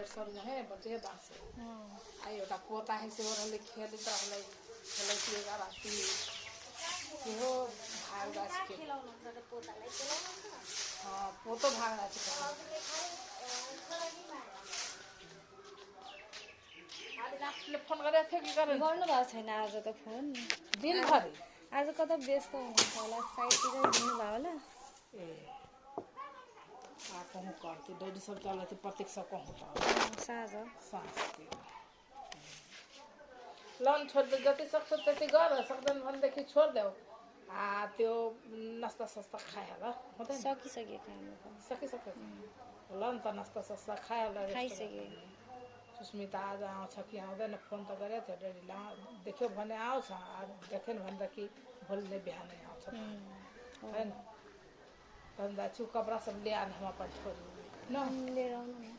150 है बटे बासे आ एउटा पोता है से ओरले खेल त हलाई खेलै पिएगा राति यो भाग गाछ के खेलाउनुहुन्छ त पोतालाई खेलाउनुहुन्छ पोतो भाग गाछ के फोन गरेको थियो कि गरेन गर्नु भएको छैन आज त फोन दिनभरि आज कता व्यस्त हुनुहुन्छ होला साइडतिर हिँड्नु भयो होला ए कहूँ करती डैडी सब चले थे प्रतीक्षा कहूँ तो साँझ लन छोड़ दे जति सक्छ त्यति गर सक्दैन भनेदेखि छोड देऊ त्यो नास्ता सस्ता खाए होला हुँदैन सकिसक्यो खानु सकिसक्यो ल नि त नास्ता सस्ता खाए होला खाइसक्यो सुस्मिता आज आउँछ कि आउँदैन फोन त गरेको थियो डैडीलाई देख्यो भने आउँछ देखेन भनेदेखि भोलि नै बिहानै आउँछ होइन धन्दा छु कपडा सब ले आने हम अपन छोरी न लिएर आउनु न